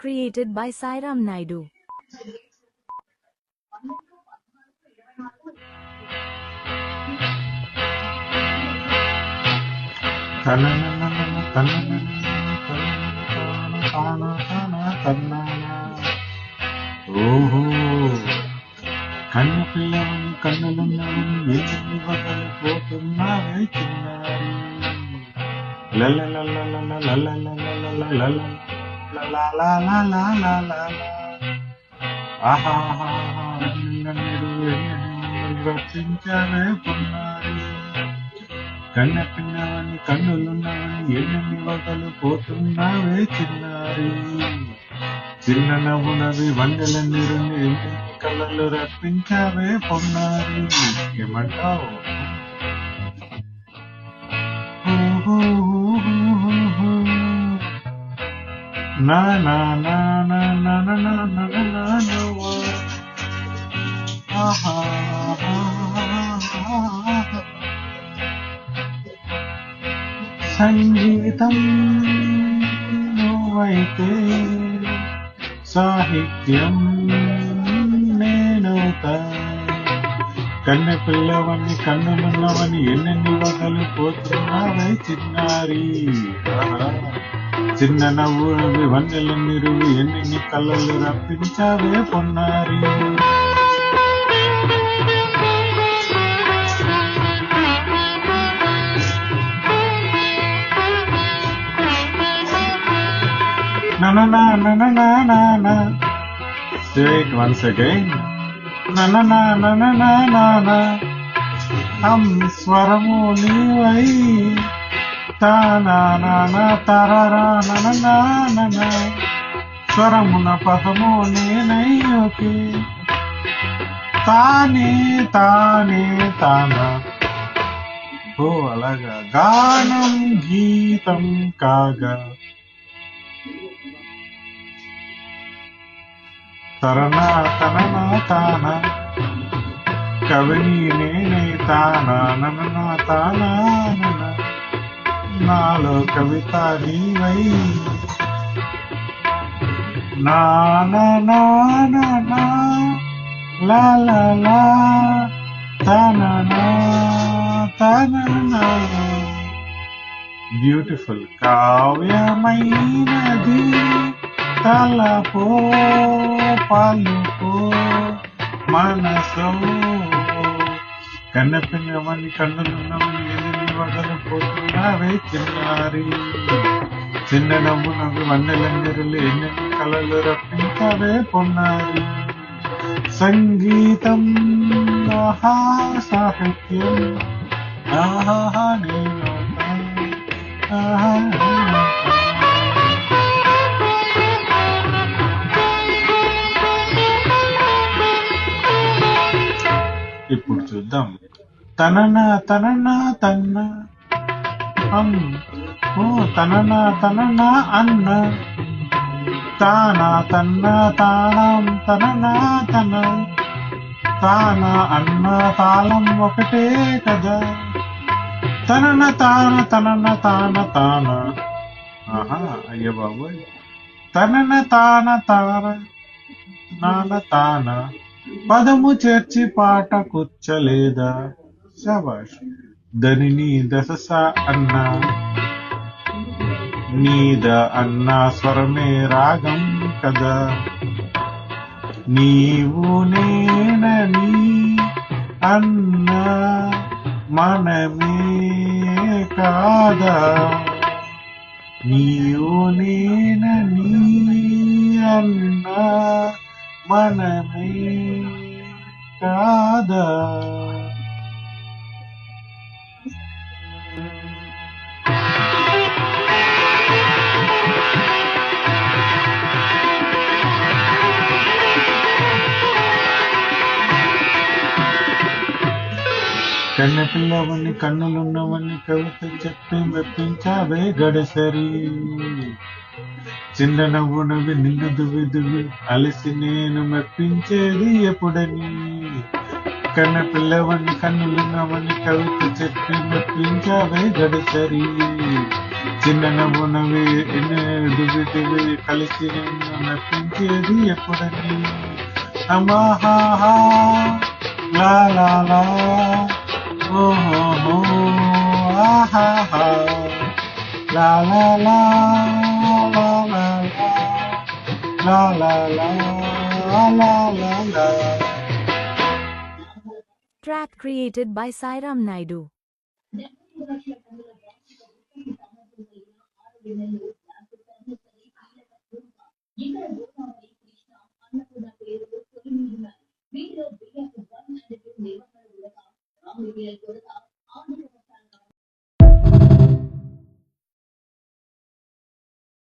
created by Sairam Naidu. ఓహో కన్ను పిల్లవని కన్నులున్నవని ఎన్ని వగలు పోతున్నావే చిన్నారి రచించావే పొన్నారి కన్న పిల్లవని కన్నులున్నవని ఎన్ని వగలు పోతున్నావే చిన్నారి చిన్న నవ్వునవి వందల నీరుని కళ్ళల్లో రప్పించావే పొన్నారి ఏమంటావు నా నా నా నా నా నా నా నా నా నువ్వు ఆహా సంగీతం నువ్వైతే సాహిత్యం నేనవుతా కన్న పిల్లవని కన్నులున్నవని ఎన్నెన్ని వగలు పోతున్నావే చిన్నారి చిన్న నవ్వునవి వన్నెల నిరువి ఎన్నెన్ని కళ్ళలు రప్పించావే పొన్నారి na na na na na na na na. Do it once again. Na na na na na na na na. స్వరము నీవై తా నా నా నా తరరా నా నా నా నా నా స్వరమున పదము నేనై ఓకే తానే తానే తానా ఓ అలాగా గానం గీతం కాగా తరనా తననా తాన కవిని నేనే తానా నన్న తానా నాలో కవిత నీవై నా నా నా నా నా లా లా లా తననా తననా బ్యూటిఫుల్ కావ్యమైనది తలపో పాలుపో మనసో కన్నపిల్లవని కన్నులున్నవని ఎన్ని వగలు పోతున్నావే చిన్నారి చిన్న నవ్వునవి వన్నెలందరులు ఎన్నెన్ని కళలు రప్పించావే పొన్నారి సంగీతం ఆహా సాహిత్యం ఆహా నేను ఆహా ఇప్పుడు చూద్దాం తనన తనన తన్న ఓ తనన తనన అన్న తానా తన్న తాళం తనన తన తానా అన్న తాళం ఒకటే కదా తనన తాన తనన తాన తాన ఆహా అయ్య బాబోయ్ తనన తాన తార నాన తాన పదము చేర్చి పాట కూర్చలేదా శబాష్ దని దశ అన్న నీద అన్న స్వరమే రాగం కదా నీవు నేనని అన్న మనమే కాదా నీవు నేనని అన్న మనమే కాదా కన్నపిల్లవని కన్నులున్నవని కవిత చెప్పి మెప్పించావే గడసరి చిన్న నవ్వునవి నిన్ను దువి అలసి నేను మెప్పించేది ఎప్పుడని కన్న పిల్లవని కన్నులున్నవని కవిత చెప్పి మెప్పించావే గడసరి చిన్న నవ్వునవి దుబిటివి కలిసి నిన్ను నప్పించేది ఎప్పుడని అమాహాహా లా లా లా ఓహో ఆహాహా లా లా లా లా లా లా లా లా లా లా లా. Track created by Sairam Naidu. వీటిలో బియ్యపు 1 and 2 నిబంధనలు కూడా రాముడి